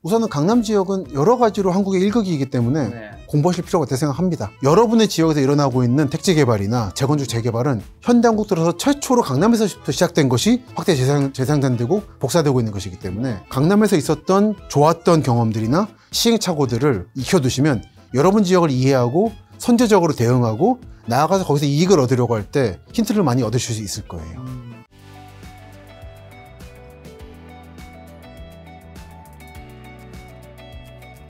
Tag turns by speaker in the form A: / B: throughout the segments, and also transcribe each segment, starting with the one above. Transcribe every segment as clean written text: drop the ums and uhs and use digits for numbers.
A: 우선은 강남 지역은 여러 가지로 한국의 일극이기 때문에
B: 네.
A: 공부하실 필요가 없다고 생각합니다. 여러분의 지역에서 일어나고 있는 택지 개발이나 재건축 재개발은 현대 한국 들어서 최초로 강남에서부터 시작된 것이 확대 재생산되고 복사되고 있는 것이기 때문에 강남에서 있었던 좋았던 경험들이나 시행착오들을 익혀두시면 여러분 지역을 이해하고 선제적으로 대응하고 나아가서 거기서 이익을 얻으려고 할 때 힌트를 많이 얻으실 수 있을 거예요.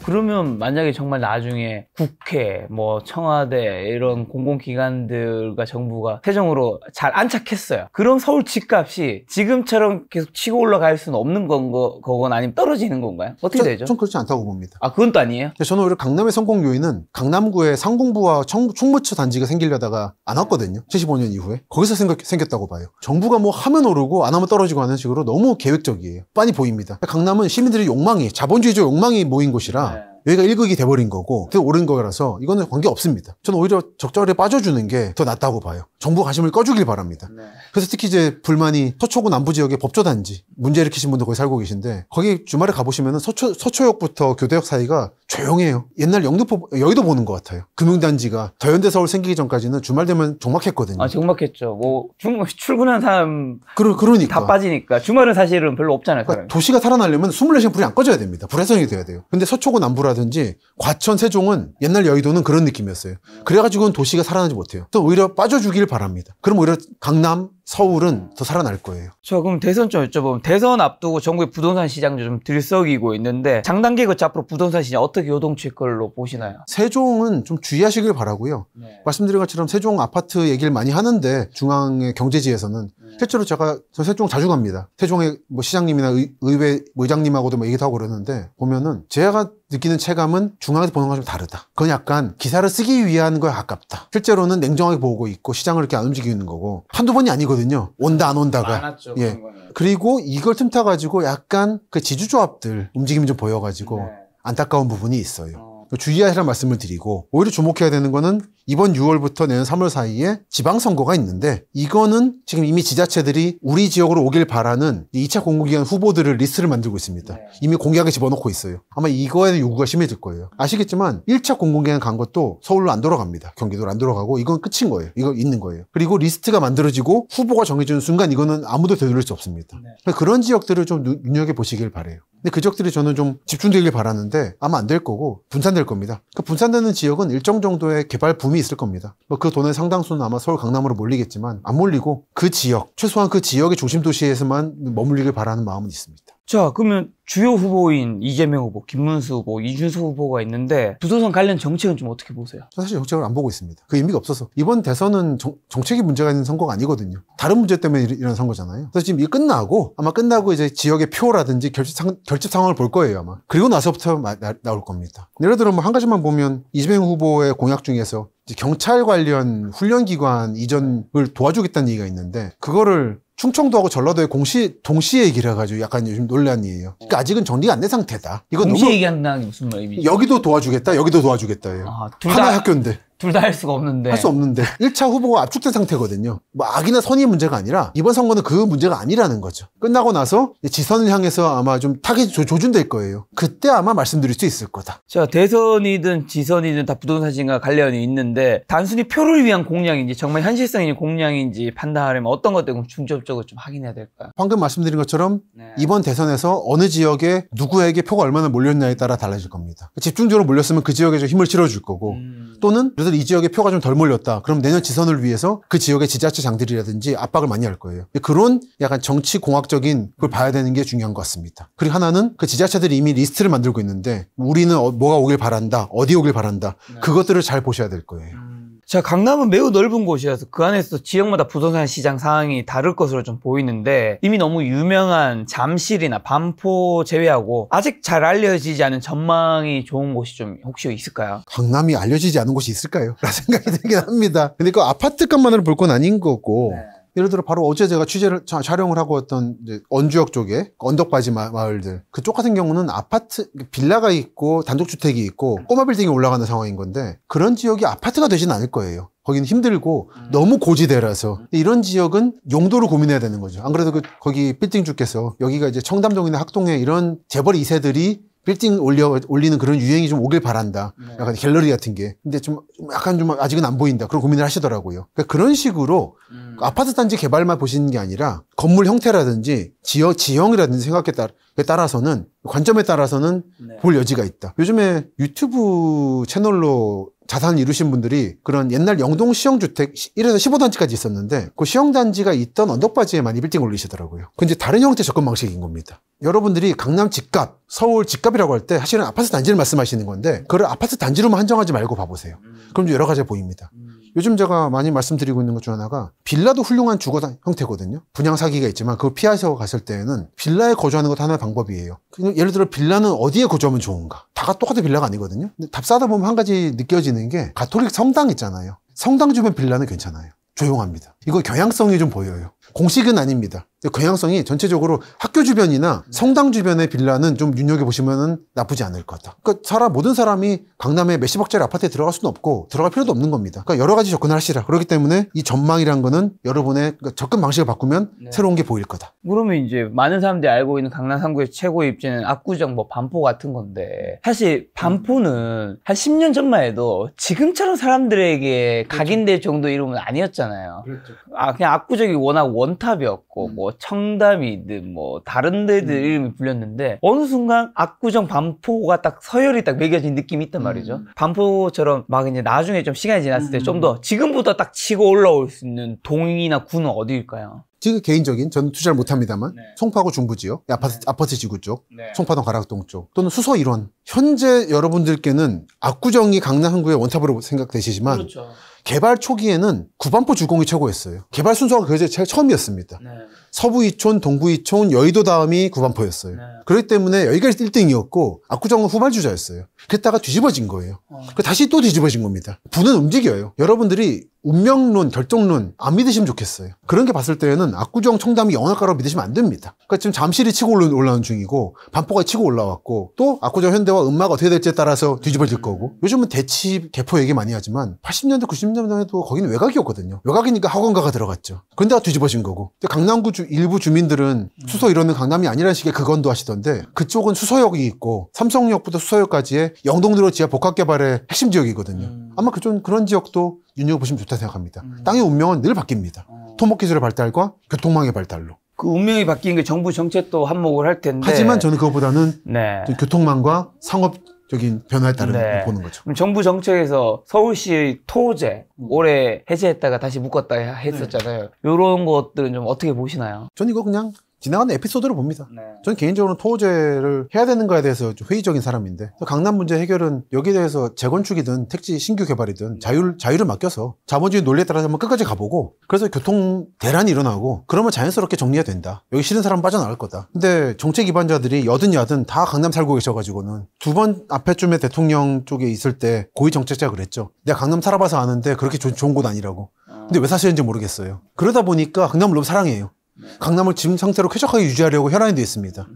B: 그러면 만약에 정말 나중에 국회, 뭐 청와대 이런 공공기관들과 정부가 세종으로 잘 안착했어요. 그럼 서울 집값이 지금처럼 계속 치고 올라갈 수는 없는 거건 아니면 떨어지는 건가요? 어떻게 되죠?
A: 전 그렇지 않다고 봅니다.
B: 아, 그건 또 아니에요?
A: 저는 오히려 강남의 성공 요인은 강남구에 상공부와 충무처 단지가 생기려다가 안 왔거든요. 75년 이후에. 거기서 생겼다고 봐요. 정부가 뭐 하면 오르고 안 하면 떨어지고 하는 식으로 너무 계획적이에요. 빤히 보입니다. 강남은 시민들의 욕망이, 자본주의적 욕망이 모인 곳이라
B: 네.
A: 여기가 일극이 돼버린 거고 되게 오른 거라서 이거는 관계 없습니다. 저는 오히려 적절하게 빠져주는 게 더 낫다고 봐요. 정부 관심을 꺼주길 바랍니다.
B: 네.
A: 그래서 특히 이제 불만이 서초구 남부 지역의 법조단지 문제 일으키신 분들 거기 살고 계신데 거기 주말에 가보시면 서초역부터 교대역 사이가 조용해요. 옛날 여의도 보는 것 같아요. 금융단지가 더현대 서울 생기기 전까지는 주말 되면 적막했거든요.
B: 아, 적막했죠. 뭐 출근한 사람
A: 그러니까
B: 다 빠지니까 주말은 사실은 별로 없잖아요.
A: 그러니까 도시가 살아나려면 24시간 불이 안 꺼져야 됩니다. 불해성이 돼야 돼요. 근데 서초구 남부라든지 과천, 세종은 옛날 여의도는 그런 느낌이었어요. 그래가지고는 도시가 살아나지 못해요. 또 오히려 빠져주길 바랍니다. 그럼 오히려 강남, 서울은 더 살아날 거예요.
B: 저 그럼 대선 좀 여쭤보면 대선 앞두고 전국의 부동산 시장도 좀 들썩이고 있는데 장단기 거치 앞으로 부동산 시장 어떻게 요동칠 걸로 보시나요?
A: 세종은 좀 주의하시길 바라고요.
B: 네.
A: 말씀드린 것처럼 세종 아파트 얘기를 많이 하는데 중앙의 경제지에서는 실제로 저 세종 자주 갑니다. 세종의 뭐 시장님이나 의회 의장님하고도 뭐 얘기도 하고 그러는데 보면은 제가 느끼는 체감은 중앙에서 보는 거랑 좀 다르다. 그건 약간 기사를 쓰기 위한 거에 가깝다. 실제로는 냉정하게 보고 있고 시장을 이렇게 안 움직이는 거고 한두 번이 아니거든요. 온다 안 온다가.
B: 많았죠.
A: 예. 그리고 이걸 틈타가지고 약간 그 지주조합들 움직임이 좀 보여가지고
B: 네.
A: 안타까운 부분이 있어요. 주의하시라는 말씀을 드리고 오히려 주목해야 되는 거는 이번 6월부터 내년 3월 사이에 지방선거가 있는데 이거는 지금 이미 지자체들이 우리 지역으로 오길 바라는 2차 공공기관 후보들을 리스트를 만들고 있습니다.
B: 네.
A: 이미 공약에 집어넣고 있어요. 아마 이거에 요구가 심해질 거예요. 아시겠지만 1차 공공기관 간 것도 서울로 안 돌아갑니다. 경기도로 안 돌아가고 이건 끝인 거예요. 이거 있는 거예요. 그리고 리스트가 만들어지고 후보가 정해지는 순간 이거는 아무도 되돌릴 수 없습니다.
B: 네.
A: 그런 지역들을 좀 눈여겨보시길 바래요. 근데 그 지역들이 저는 좀 집중되길 바라는데 아마 안 될 거고 분산될 겁니다. 그 분산되는 지역은 일정 정도의 개발 붐이 있을 겁니다. 뭐 그 돈의 상당수는 아마 서울 강남으로 몰리겠지만 안 몰리고 그 지역, 최소한 그 지역의 중심 도시에서만 머물리길 바라는 마음은 있습니다.
B: 자, 그러면 주요 후보인 이재명 후보, 김문수 후보, 이준석 후보가 있는데 부동산 관련 정책은 좀 어떻게 보세요?
A: 사실 정책을 안 보고 있습니다. 그 의미가 없어서. 이번 대선은 정책이 문제가 있는 선거가 아니거든요. 다른 문제 때문에 일어난 선거잖아요. 그래서 지금 이게 끝나고 이제 지역의 표라든지 결집 상황을 볼 거예요, 아마. 그리고 나서부터 나올 겁니다. 예를 들어 뭐 한 가지만 보면 이재명 후보의 공약 중에서 이제 경찰 관련 훈련기관 이전을 도와주겠다는 얘기가 있는데 그거를 충청도하고 전라도에 동시에 얘기를 해가지고 약간 요즘 논란이에요. 그러니까 아직은 정리가 안 된 상태다. 이건
B: 동시에
A: 너무
B: 얘기한다는 게 무슨 말이죠?
A: 여기도 도와주겠다, 여기도 도와주겠다예요.
B: 아,
A: 하나의 학교인데.
B: 둘 다 할 수가 없는데.
A: 할 수 없는데 1차 후보가 압축된 상태거든요. 뭐 악이나 선의의 문제가 아니라 이번 선거는 그 문제가 아니라는 거죠. 끝나고 나서 지선을 향해서 아마 좀 타깃이 조준될 거예요. 그때 아마 말씀드릴 수 있을 거다.
B: 자, 대선이든 지선이든 다 부동산 시장과 관련이 있는데 단순히 표를 위한 공약인지 정말 현실성 있는 공약인지 판단하려면 어떤 것들 중점적으로 좀 확인해야 될까요?
A: 방금 말씀드린 것처럼
B: 네.
A: 이번 대선에서 어느 지역에 누구에게 표가 얼마나 몰렸냐에 따라 달라질 겁니다. 집중적으로 몰렸으면 그 지역에 좀 힘을 실어줄 거고 또는 그래서 이 지역에 표가 좀 덜 몰렸다. 그럼 내년 지선을 위해서 그 지역의 지자체장들이라든지 압박을 많이 할 거예요. 그런 약간 정치 공학적인 걸 봐야 되는 게 중요한 것 같습니다. 그리고 하나는 그 지자체들이 이미 리스트를 만들고 있는데 우리는 뭐가 오길 바란다. 어디 오길 바란다.
B: 네.
A: 그것들을 잘 보셔야 될 거예요.
B: 자, 강남은 매우 넓은 곳이라서 그 안에서 지역마다 부동산 시장 상황이 다를 것으로 좀 보이는데 이미 너무 유명한 잠실이나 반포 제외하고 아직 잘 알려지지 않은 전망이 좋은 곳이 좀 혹시 있을까요?
A: 강남이 알려지지 않은 곳이 있을까요? 라는 생각이 들긴 합니다. 근데 그 아파트 값만으로 볼 건 아닌 거고 예를 들어 바로 어제 제가 촬영을 하고 왔던 이제 언주역 쪽에 언덕바지 마을들 그쪽 같은 경우는 아파트 빌라가 있고 단독주택이 있고 꼬마 빌딩이 올라가는 상황인 건데 그런 지역이 아파트가 되지는 않을 거예요. 거기는 힘들고 너무 고지대라서 이런 지역은 용도를 고민해야 되는 거죠. 안 그래도 거기 빌딩 주께서 여기가 이제 청담동이나 학동에 이런 재벌 2세들이 빌딩 올리는 그런 유행이 좀 오길 바란다.
B: 네.
A: 약간 갤러리 같은 게. 근데 좀 약간 좀 아직은 안 보인다. 그런 고민을 하시더라고요. 그러니까 그런 식으로 아파트 단지 개발만 보시는 게 아니라 건물 형태라든지 지형이라든지 생각에 따라서는 관점에 따라서는
B: 네.
A: 볼 여지가 있다. 요즘에 유튜브 채널로 자산을 이루신 분들이 그런 옛날 영동 시형주택 1에서 15단지까지 있었는데 그 시형단지가 있던 언덕바지에 많이 빌딩 올리시더라고요. 근데 다른 형태 접근 방식인 겁니다. 여러분들이 강남 집값, 서울 집값이라고 할 때 사실은 아파트 단지를 말씀하시는 건데 그걸 아파트 단지로만 한정하지 말고 봐보세요. 그럼 여러 가지 보입니다. 요즘 제가 많이 말씀드리고 있는 것 중 하나가 빌라도 훌륭한 주거 형태거든요. 분양 사기가 있지만 그걸 피하셔 갔을 때는 빌라에 거주하는 것도 하나의 방법이에요. 예를 들어 빌라는 어디에 거주하면 좋은가? 다 똑같은 빌라가 아니거든요. 근데 답 싸다 보면 한 가지 느껴지는 게 가톨릭 성당 있잖아요. 성당 주변 빌라는 괜찮아요. 조용합니다. 이거 경향성이 좀 보여요. 공식은 아닙니다. 경향성이 전체적으로 학교 주변이나 성당 주변의 빌라는 좀 눈여겨보시면 나쁘지 않을 거다. 그러니까 모든 사람이 강남에 몇십억짜리 아파트에 들어갈 수는 없고 들어갈 필요도 없는 겁니다. 그러니까 여러 가지 접근을 하시라. 그렇기 때문에 이 전망이란 거는 여러분의 접근 방식을 바꾸면
B: 네.
A: 새로운 게 보일 거다.
B: 그러면 이제 많은 사람들이 알고 있는 강남 3구의 최고의 입지는 압구정, 반포 같은 건데 사실 반포는 한 10년 전만 해도 지금처럼 사람들에게 각인될 정도 이름은 아니었잖아요.
A: 그렇죠.
B: 그냥 압구정이 워낙 원탑이었고 뭐 청담이든 뭐 다른 데들 이름이 불렸는데 어느 순간 압구정, 반포가 딱 서열이 딱 매겨진 느낌이 있단 말이죠. 반포처럼 막 이제 나중에 좀 시간이 지났을 때 좀 더 지금보다 딱 치고 올라올 수 있는 동이나 구는 어디일까요?
A: 지금 개인적인 저는 투자를 못합니다만
B: 네.
A: 송파구 중부지역 아파트 지구 쪽
B: 네.
A: 송파동 가락동 쪽 또는 수서 일원 현재 여러분들께는 압구정이 강남 항구의 원탑으로 생각되시지만
B: 그렇죠.
A: 개발 초기에는 구반포 주공이 최고였어요. 개발 순서가 그게 처음이었습니다.
B: 네.
A: 서부 이촌, 동부 이촌, 여의도 다음이 구반포였어요.
B: 네.
A: 그렇기 때문에 여기가 1등이었고 압구정은 후발주자였어요. 그랬다가 뒤집어진 거예요. 다시 또 뒤집어진 겁니다. 부는 움직여요. 여러분들이 운명론, 결정론 안 믿으시면 좋겠어요. 그런 게 봤을 때는 압구정, 청담이 영화가라고 믿으시면 안 됩니다. 그러니까 지금 잠실이 치고 올라오는 중이고 반포가 치고 올라왔고 또 압구정 현대와 음마가 어떻게 될지에 따라서 뒤집어질 거고 요즘은 대치, 개포 얘기 많이 하지만 80년대, 90년대에도 거기는 외곽이었거든요. 외곽이니까 학원가가 들어갔죠. 근데 뒤집어진 거고 강남구 일부 주민들은 수서 이러는 강남이 아니라는 식의 극언도 하시던데 그쪽은 수서역이 있고 삼성역부터 수서역까지의 영동도로 지하 복합개발의 핵심 지역이거든요. 아마 그런 지역도 눈여겨보시면 좋다 생각합니다. 땅의 운명은 늘 바뀝니다. 토목기술의 발달과 교통망의 발달로.
B: 그 운명이 바뀐 게 정부 정책도 한몫을 할 텐데
A: 하지만 저는 그것보다는
B: 네.
A: 교통망과 상업적인 변화에 따른
B: 네.
A: 보는 거죠.
B: 그럼 정부 정책에서 서울시 토호제 올해 해제했다가 다시 묶었다 했었잖아요. 이런 것들은 좀 어떻게 보시나요?
A: 저는 이거 그냥 지나가는 에피소드로 봅니다.
B: 네.
A: 저는 개인적으로 토호제를 해야 되는가에 대해서 좀 회의적인 사람인데 강남 문제 해결은 여기에 대해서 재건축이든 택지 신규 개발이든 자유를 맡겨서 자본주의 논리에 따라서 한번 끝까지 가보고 그래서 교통 대란이 일어나고 그러면 자연스럽게 정리가 된다. 여기 싫은 사람 빠져나갈 거다. 근데 정책 기반자들이 여든 야든 다 강남 살고 계셔가지고는 두 번 앞에쯤에 대통령 쪽에 있을 때 고위 정책자가 그랬죠. 내가 강남 살아봐서 아는데 그렇게 좋은 곳 아니라고. 근데 왜 사시는지 모르겠어요. 그러다 보니까 강남을 너무 사랑해요. 강남을 지금 상태로 쾌적하게 유지하려고 혈안이 되어 있습니다.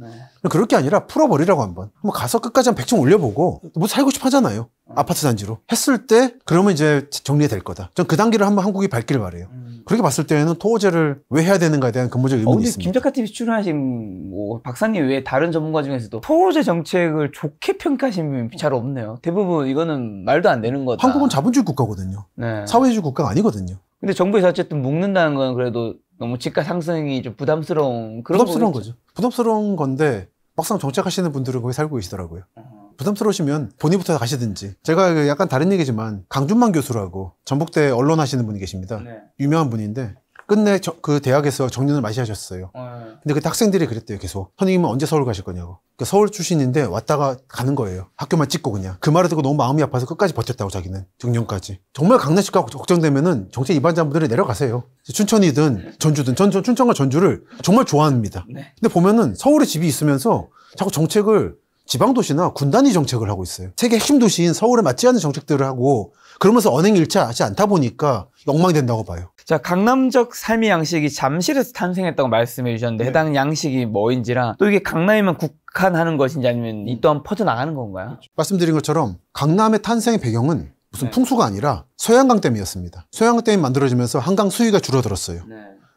A: 그럴 게 아니라 풀어버리라고 한번 가서 끝까지 한 100층 올려보고 뭐 살고 싶어 하잖아요. 아파트 단지로 했을 때 그러면 이제 정리가 될 거다. 전 그 단계를 한번 한국이 밟기를 바래요. 그렇게 봤을 때는 토호제를 왜 해야 되는가에 대한 근본적 의문이
B: 근데
A: 있습니다.
B: 김작가 TV 출연하신 박사님 외에 다른 전문가 중에서도 토호제 정책을 좋게 평가하신 분이 잘 없네요. 대부분 이거는 말도 안 되는 거다.
A: 한국은 자본주의 국가거든요.
B: 네.
A: 사회주의 국가가 아니거든요.
B: 근데 정부에서 어쨌든 묶는다는 건 그래도 너무 집가 상승이 좀 부담스러운
A: 부담스러운 거죠. 부담스러운 건데 막상 정책하시는 분들은 거기 살고 계시더라고요. 부담스러우시면 본인부터 가시든지. 제가 약간 다른 얘기지만 강준만 교수라고 전북대 언론 하시는 분이 계십니다.
B: 네.
A: 유명한 분인데 끝내 그 대학에서 정년을 마치셨어요. 근데 그때 학생들이 그랬대요. 계속 선생님은 언제 서울 가실 거냐고. 그러니까 서울 출신인데 왔다가 가는 거예요. 학교만 찍고 그냥. 그 말을 듣고 너무 마음이 아파서 끝까지 버텼다고 자기는. 정년까지. 정말 강남시가 걱정되면은 정책 입안자분들이 내려가세요. 춘천이든 전주든 춘천과 전주를 정말 좋아합니다.
B: 네.
A: 근데 보면은 서울에 집이 있으면서 자꾸 정책을 지방도시나 군단위 정책을 하고 있어요. 세계 핵심 도시인 서울에 맞지 않는 정책들을 하고 그러면서 언행일치하지 않다 보니까 엉망이 된다고 봐요.
B: 자, 강남적 삶의 양식이 잠실에서 탄생했다고 말씀해 주셨는데
A: 네.
B: 해당 양식이 뭐인지랑 또 이게 강남에만 국한하는 것인지 아니면 이 또한 퍼져나가는 건가요?
A: 말씀드린 것처럼 강남의 탄생의 배경은 무슨
B: 네.
A: 풍수가 아니라 소양강 댐이었습니다. 소양강 댐이 만들어지면서 한강 수위가 줄어들었어요.
B: 네.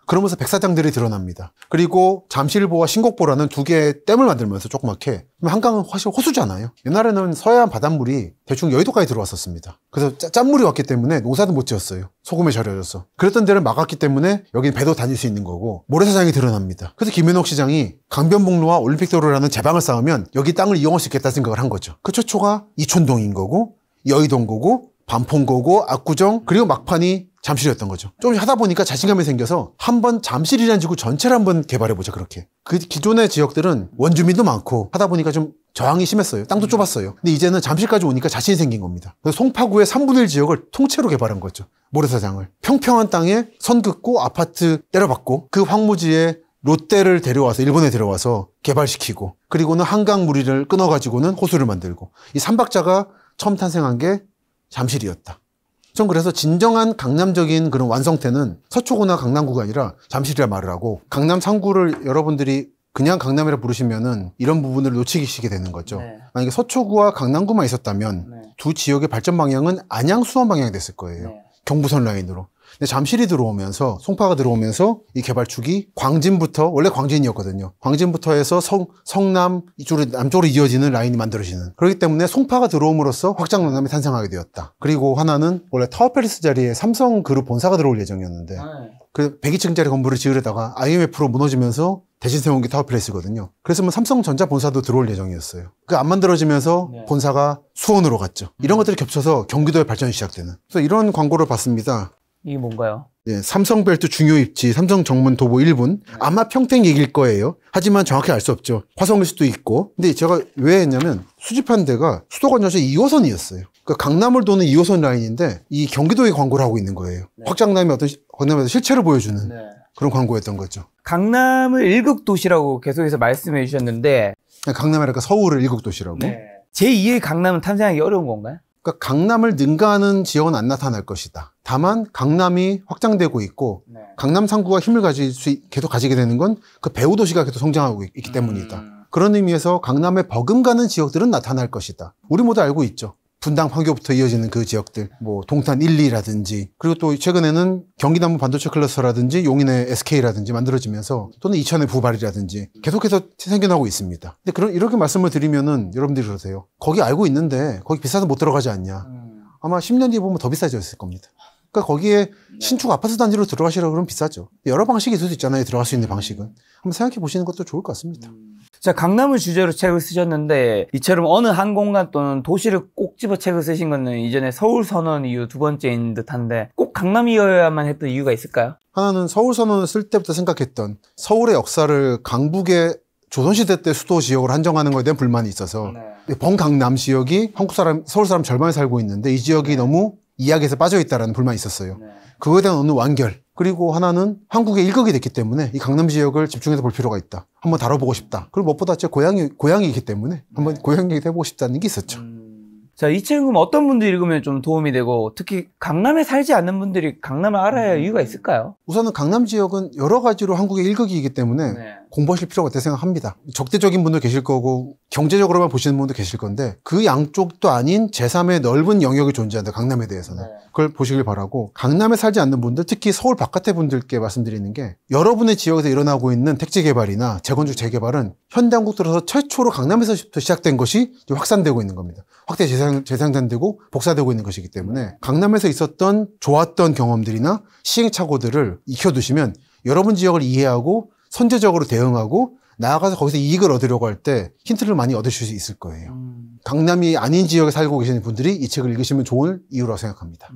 A: 그러면서 백사장들이 드러납니다. 그리고 잠실보와 신곡보라는 두 개의 댐을 만들면서 조그맣게, 한강은 사실 호수잖아요. 옛날에는 서해안 바닷물이 대충 여의도까지 들어왔었습니다. 그래서 짠물이 왔기 때문에 농사도 못 지었어요. 소금에 절여져서. 그랬던 데를 막았기 때문에 여기는 배도 다닐 수 있는 거고, 모래사장이 드러납니다. 그래서 김현옥 시장이 강변북로와 올림픽도로라는 제방을 쌓으면 여기 땅을 이용할 수 있겠다 생각을 한 거죠. 그 최초가 이촌동인 거고, 여의도인 거고, 반포인 거고, 압구정, 그리고 막판이 잠실이었던 거죠. 좀 하다 보니까 자신감이 생겨서 한번 잠실이라는 지구 전체를 한번 개발해보자, 그렇게. 그 기존의 지역들은 원주민도 많고 하다 보니까 좀 저항이 심했어요. 땅도 좁았어요. 근데 이제는 잠실까지 오니까 자신이 생긴 겁니다. 그래서 송파구의 3분의 1 지역을 통째로 개발한 거죠. 모래사장을. 평평한 땅에 선 긋고 아파트 때려박고 그 황무지에 롯데를 데려와서, 일본에 데려와서 개발시키고, 그리고는 한강 무리를 끊어가지고는 호수를 만들고, 이 삼박자가 처음 탄생한 게 잠실이었다. 전 그래서 진정한 강남적인 그런 완성태는 서초구나 강남구가 아니라 잠실이라 말을 하고, 강남 3구를 여러분들이 그냥 강남이라 부르시면은 이런 부분을 놓치시게 되는 거죠. 네. 만약에 서초구와 강남구만 있었다면 네. 두 지역의 발전 방향은 안양 수원 방향이 됐을 거예요. 네. 경부선 라인으로. 근데 잠실이 들어오면서, 송파가 들어오면서 이 개발축이 광진부터, 원래 광진이었거든요. 광진부터 해서 성남 이쪽으로, 남쪽으로 이어지는 라인이 만들어지는. 그렇기 때문에 송파가 들어옴으로써 확장 강남이 탄생하게 되었다. 그리고 하나는 원래 타워팰리스 자리에 삼성그룹 본사가 들어올 예정이었는데 그 102층짜리 건물을 지으려다가 IMF로 무너지면서 대신 세운 게 타워팰리스거든요. 그래서 뭐 삼성전자 본사도 들어올 예정이었어요. 그 안 만들어지면서 네. 본사가 수원으로 갔죠. 이런 것들이 겹쳐서 경기도의 발전이 시작되는. 그래서 이런 광고를 봤습니다.
B: 이게 뭔가요?
A: 네, 삼성벨트 중요 입지, 삼성 정문 도보 1분. 아마 평택 얘기일 거예요. 하지만 정확히 알 수 없죠. 화성일 수도 있고. 근데 제가 왜 했냐면 수집한 데가 수도권전체 2호선이었어요. 그러니까 강남을 도는 2호선 라인인데 이 경기도에 광고를 하고 있는 거예요. 네. 확장남의 어떤 강남에서 실체를 보여주는 네. 그런 광고였던 거죠.
B: 강남을 1급 도시라고 계속해서 말씀해 주셨는데,
A: 강남이랄까 서울을 1급 도시라고. 네.
B: 제2의 강남은 탄생하기 어려운 건가요?
A: 그러니까 강남을 능가하는 지역은 안 나타날 것이다. 다만 강남이 확장되고 있고 네. 강남 3구가 힘을 계속 가지게 되는 건 그 배후 도시가 계속 성장하고 있기 때문이다. 그런 의미에서 강남에 버금가는 지역들은 나타날 것이다. 우리 모두 알고 있죠. 분당 판교부터 이어지는 그 지역들, 뭐 동탄 1, 2라든지, 그리고 또 최근에는 경기남부 반도체 클러스터라든지 용인의 SK라든지 만들어지면서, 또는 이천의 부발이라든지 계속해서 생겨나고 있습니다. 근데 이렇게 말씀을 드리면은 여러분들이 그러세요. 거기 알고 있는데 거기 비싸서 못 들어가지 않냐. 아마 10년 뒤에 보면 더 비싸졌을 겁니다. 그러니까 거기에 신축 아파트 단지로 들어가시라고 그러면 비싸죠. 여러 방식이 있을 수 있잖아요. 들어갈 수 있는 방식은. 한번 생각해 보시는 것도 좋을 것 같습니다.
B: 자, 강남을 주제로 책을 쓰셨는데, 이처럼 어느 한 공간 또는 도시를 꼭 집어 책을 쓰신 거는 이전에 서울 선언 이후 두 번째인 듯한데, 꼭 강남이어야만 했던 이유가 있을까요?
A: 하나는 서울 선언을 쓸 때부터 생각했던 서울의 역사를 강북의 조선시대 때 수도 지역으로 한정하는 것에 대한 불만이 있어서 네. 번강남 지역이 서울 사람 절반이 살고 있는데 이 지역이 네. 너무 이야기에서 빠져있다라는 불만이 있었어요. 네. 그거에 대한 어느 완결. 그리고 하나는 한국의 일극이 됐기 때문에 이 강남 지역을 집중해서 볼 필요가 있다. 한번 다뤄보고 싶다. 그리고 무엇보다 제 고향이기 때문에 한번 고향 얘기 해보고 싶다는 게 있었죠.
B: 자, 이 책은 어떤 분들이 읽으면 좀 도움이 되고, 특히 강남에 살지 않는 분들이 강남을 알아야 할 이유가 있을까요?
A: 우선은 강남 지역은 여러 가지로 한국의 일극이기 때문에 네. 공부하실 필요가 있다고 생각합니다. 적대적인 분도 계실 거고 경제적으로만 보시는 분도 계실 건데 그 양쪽도 아닌 제3의 넓은 영역이 존재한다. 강남에 대해서는. 네. 그걸 보시길 바라고, 강남에 살지 않는 분들, 특히 서울 바깥의 분들께 말씀드리는 게, 여러분의 지역에서 일어나고 있는 택지 개발이나 재건축 재개발은 현대한국 들어서 최초로 강남에서부터 시작된 것이 확산되고 있는 겁니다. 확대 재생산되고 복사되고 있는 것이기 때문에 강남에서 있었던 좋았던 경험들이나 시행착오들을 익혀두시면 여러분 지역을 이해하고 선제적으로 대응하고 나아가서 거기서 이익을 얻으려고 할 때 힌트를 많이 얻으실 수 있을 거예요. 강남이 아닌 지역에 살고 계시는 분들이 이 책을 읽으시면 좋을 이유라고 생각합니다.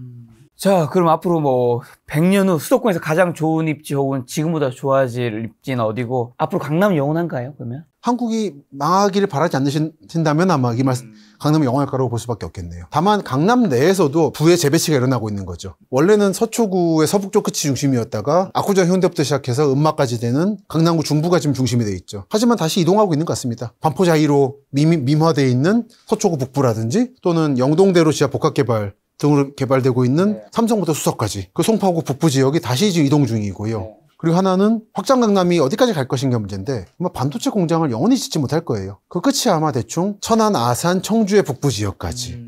B: 자, 그럼 앞으로 뭐 100년 후 수도권에서 가장 좋은 입지 혹은 지금보다 좋아질 입지는 어디고, 앞으로 강남은 영원한가요, 그러면?
A: 한국이 망하기를 바라지 않으신다면 아마 이 말씀, 강남이 영원할 거라고 볼 수밖에 없겠네요. 다만 강남 내에서도 부의 재배치가 일어나고 있는 거죠. 원래는 서초구의 서북쪽 끝이 중심이었다가 압구정 현대부터 시작해서 음마까지 되는 강남구 중부가 지금 중심이 돼 있죠. 하지만 다시 이동하고 있는 것 같습니다. 반포 자이로 민화되어 있는 서초구 북부라든지, 또는 영동대로 지하 복합개발 등으로 개발되고 있는 삼성부터 수서까지, 그 송파구 북부 지역이 다시 지금 이동 중이고요. 그리고 하나는 확장 강남이 어디까지 갈 것인가 문제인데, 아마 반도체 공장을 영원히 짓지 못할 거예요. 그 끝이 아마 대충 천안, 아산, 청주의 북부 지역까지,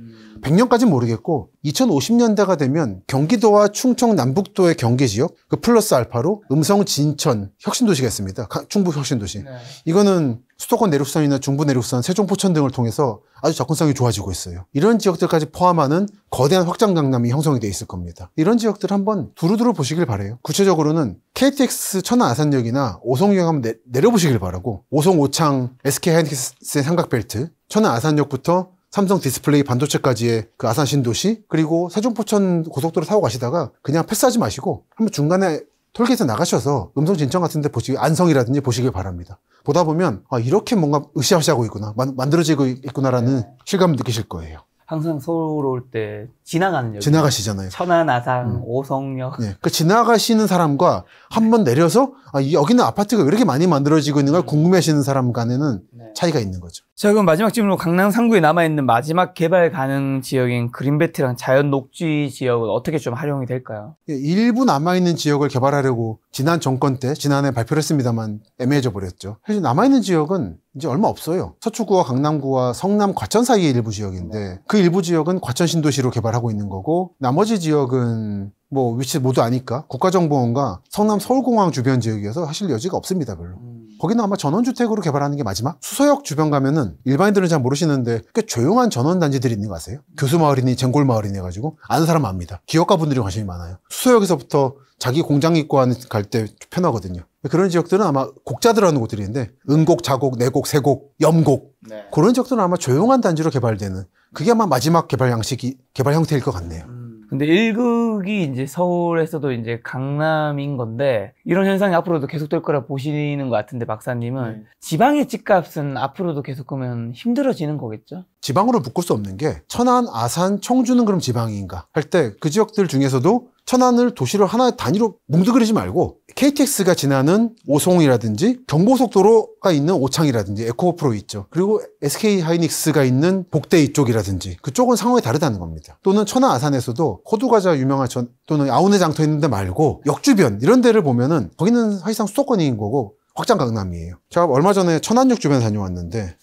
A: 100년까지는 모르겠고 2050년대가 되면 경기도와 충청 남북도의 경계지역 그 플러스 알파로 음성 진천 혁신도시가 있습니다. 충북 혁신도시.
B: 네.
A: 이거는 수도권 내륙선이나 중부 내륙선, 세종 포천 등을 통해서 아주 접근성이 좋아지고 있어요. 이런 지역들까지 포함하는 거대한 확장 강남이 형성이 돼 있을 겁니다. 이런 지역들 한번 두루두루 보시길 바라요. 구체적으로는 KTX 천안 아산역이나 오송역 한번 내려보시길 바라고, 오송 오창 SK 하이닉스의 삼각벨트, 천안 아산역부터 삼성 디스플레이 반도체까지의 그 아산 신도시, 그리고 세종 포천 고속도로 타고 가시다가 그냥 패스하지 마시고 한번 중간에 톨게이트 나가셔서 음성 진천 같은 데 보시기, 안성이라든지 보시길 바랍니다. 보다 보면 이렇게 뭔가 으쌰으쌰하고 있구나, 만들어지고 있구나라는 실감을 느끼실 거예요.
B: 항상 서울 올 때 지나가는 역.
A: 지나가시잖아요.
B: 천안, 아산, 오송역.
A: 네. 그 지나가시는 사람과 한번 내려서 여기는 아파트가 왜 이렇게 많이 만들어지고 있는 걸 궁금해하시는 사람 간에는 차이가 있는 거죠.
B: 자, 그럼 마지막 질문으로 강남 3구에 남아있는 마지막 개발 가능 지역인 그린벨트랑 자연 녹지 지역은 어떻게 좀 활용이 될까요?
A: 일부 남아있는 지역을 개발하려고 지난 정권 때, 지난해 발표를 했습니다만 애매해져 버렸죠. 사실 남아있는 지역은 이제 얼마 없어요. 서초구와 강남구와 성남 과천 사이의 일부 지역인데 그 일부 지역은 과천 신도시로 개발하고 있는 거고, 나머지 지역은 뭐 위치 모두 아니까 국가정보원과 성남 서울공항 주변 지역이어서 사실 여지가 없습니다, 별로. 거기는 아마 전원주택으로 개발하는 게 마지막? 수서역 주변 가면은 일반인들은 잘 모르시는데 꽤 조용한 전원단지들이 있는 거 아세요? 교수마을이니 쟁골마을이니 해가지고 아는 사람 압니다. 기업가 분들이 관심이 많아요. 수서역에서부터 자기 공장 입고 갈 때 편하거든요. 그런 지역들은 아마 곡자들하는 곳들인데 은곡, 자곡, 내곡, 세곡, 염곡, 그런 지역들은 아마 조용한 단지로 개발되는, 그게 아마 마지막 개발 형태일 것 같네요.
B: 근데 1극이 이제 서울에서도 이제 강남인 건데 이런 현상이 앞으로도 계속될 거라 보시는 것 같은데, 박사님은 지방의 집값은 앞으로도 계속 그러면 힘들어지는 거겠죠?
A: 지방으로 묶을 수 없는 게, 천안, 아산, 청주는 그럼 지방인가 할 때 그 지역들 중에서도 천안을 도시를 하나의 단위로 뭉뚱그리지 말고 KTX가 지나는 오송이라든지 경고속도로가 있는 오창이라든지 에코프로 있죠. 그리고 SK 하이닉스가 있는 복대 이쪽이라든지 그쪽은 상황이 다르다는 겁니다. 또는 천안 아산에서도 호두과자 유명한 또는 아우네 장터 있는 데 말고 역주변 이런 데를 보면은 거기는 사실상 수도권인 거고 확장 강남이에요. 제가 얼마 전에 천안역 주변 다녀왔는데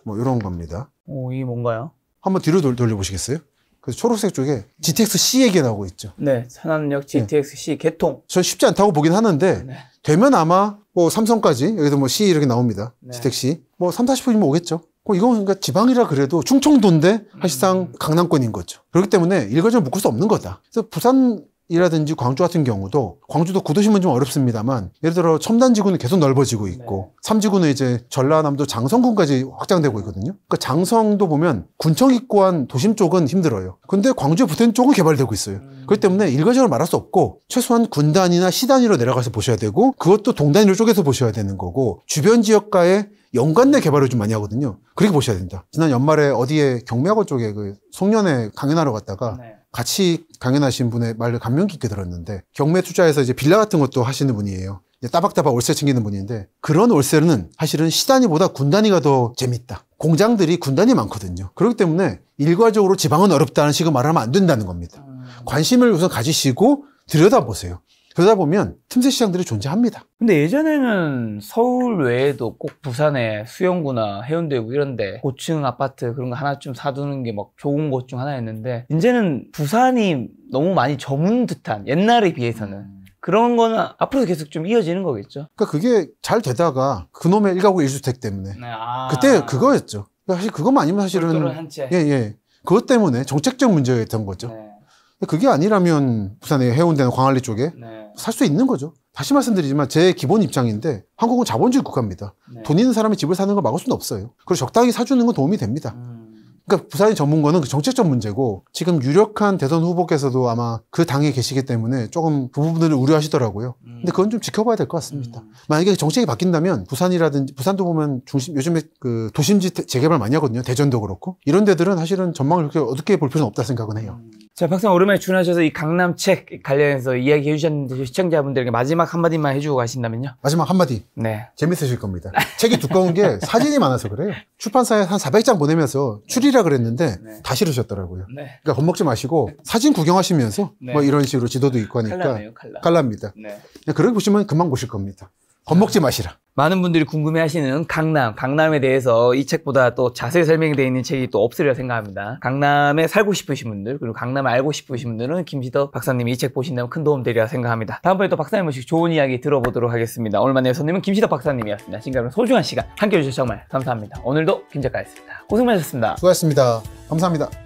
A: 뭐 이런 겁니다.
B: 이게 뭔가요?
A: 한번 뒤로 돌려보시겠어요? 그래서 초록색 쪽에 GTX-C 얘기 나오고 있죠.
B: 네, 천안역 GTX-C 개통.
A: 전 쉽지 않다고 보긴 하는데 되면 아마 뭐 삼성까지 여기서 뭐 C 이렇게 나옵니다. GTX-C 뭐 3, 40분이면 오겠죠. 이건 그러니까 지방이라 그래도 충청도인데 사실상 강남권인 거죠. 그렇기 때문에 일괄적으로 묶을 수 없는 거다. 그래서 부산이라든지 광주 같은 경우도, 광주도 구도심은 좀 어렵습니다만 예를 들어 첨단지구는 계속 넓어지고 있고 3지구는 이제 전라남도 장성군까지 확장되고 있거든요. 그러니까 장성도 보면 군청 입구한 도심 쪽은 힘들어요. 근데 광주에 붙어있는 쪽은 개발되고 있어요. 그렇기 때문에 일괄적으로 말할 수 없고 최소한 군단위나 시단위로 내려가서 보셔야 되고, 그것도 동단위로 쪼개서 보셔야 되는 거고, 주변 지역과의 연관 내 개발을 좀 많이 하거든요. 그렇게 보셔야 된다. 지난 연말에 어디에 경매학원 쪽에 그 송년회 강연하러 갔다가 같이 강연하신 분의 말을 감명 깊게 들었는데, 경매 투자해서 이제 빌라 같은 것도 하시는 분이에요. 따박따박 월세 챙기는 분인데, 그런 월세는 사실은 시단위보다 군단위가 더 재밌다. 공장들이 군단위 많거든요. 그렇기 때문에 일괄적으로 지방은 어렵다는 식으로 말하면 안 된다는 겁니다. 관심을 우선 가지시고 들여다보세요. 그러다 보면 틈새 시장들이 존재합니다.
B: 근데 예전에는 서울 외에도 꼭 부산에 수영구나 해운대구 이런데 고층 아파트 그런 거 하나쯤 사두는 게 막 좋은 곳 중 하나였는데, 이제는 부산이 너무 많이 저문 듯한, 옛날에 비해서는 그런 거는 앞으로도 계속 좀 이어지는 거겠죠?
A: 그러니까 그게 잘 되다가 그놈의 1가구 1주택 때문에 그때 그거였죠. 사실 그것만 아니면 사실은 그것 때문에 정책적 문제였던 거죠. 그게 아니라면 부산의 해운대나 광안리 쪽에 살 수 있는 거죠. 다시 말씀드리지만 제 기본 입장인데 한국은 자본주의 국가입니다. 돈 있는 사람이 집을 사는 걸 막을 수는 없어요. 그리고 적당히 사주는 건 도움이 됩니다. 그러니까 부산이 전문가는 그 정책적 문제고, 지금 유력한 대선 후보께서도 아마 그 당에 계시기 때문에 조금 그 부분들을 우려하시더라고요. 근데 그건 좀 지켜봐야 될 것 같습니다. 만약에 정책이 바뀐다면 부산이라든지, 부산도 보면 요즘에 그 도심지 재개발 많이 하거든요. 대전도 그렇고. 이런 데들은 사실은 전망을 그렇게 어둡게 볼 필요는 없다 생각은 해요.
B: 자, 박사님 오랜만에 출연하셔서 이 강남책 관련해서 이야기해 주셨는데 시청자분들에게 마지막 한마디만 해주고 가신다면요?
A: 마지막 한마디.
B: 네.
A: 재밌으실 겁니다. 책이 두꺼운 게 사진이 많아서 그래요. 출판사에 한 400장 보내면서 출이라 그랬는데 다 싫으셨더라고요. 그러니까 겁먹지 마시고 사진 구경하시면서 뭐 이런 식으로 지도도 있고 하니까
B: 칼라네요, 칼라.
A: 칼라입니다. 그렇게 보시면 금방 보실 겁니다. 겁먹지 마시라.
B: 많은 분들이 궁금해하시는 강남에 대해서 이 책보다 또 자세히 설명이 되어 있는 책이 또 없으리라 생각합니다. 강남에 살고 싶으신 분들, 그리고 강남을 알고 싶으신 분들은 김시덕 박사님이 이 책 보신다면 큰 도움 되리라 생각합니다. 다음번에 또 박사님 모시고 좋은 이야기 들어보도록 하겠습니다. 오늘 만난 손님은 김시덕 박사님이었습니다. 지금까지 소중한 시간 함께 해주셔서 정말 감사합니다. 오늘도 김 작가였습니다. 고생 많으셨습니다.
A: 수고하셨습니다. 감사합니다.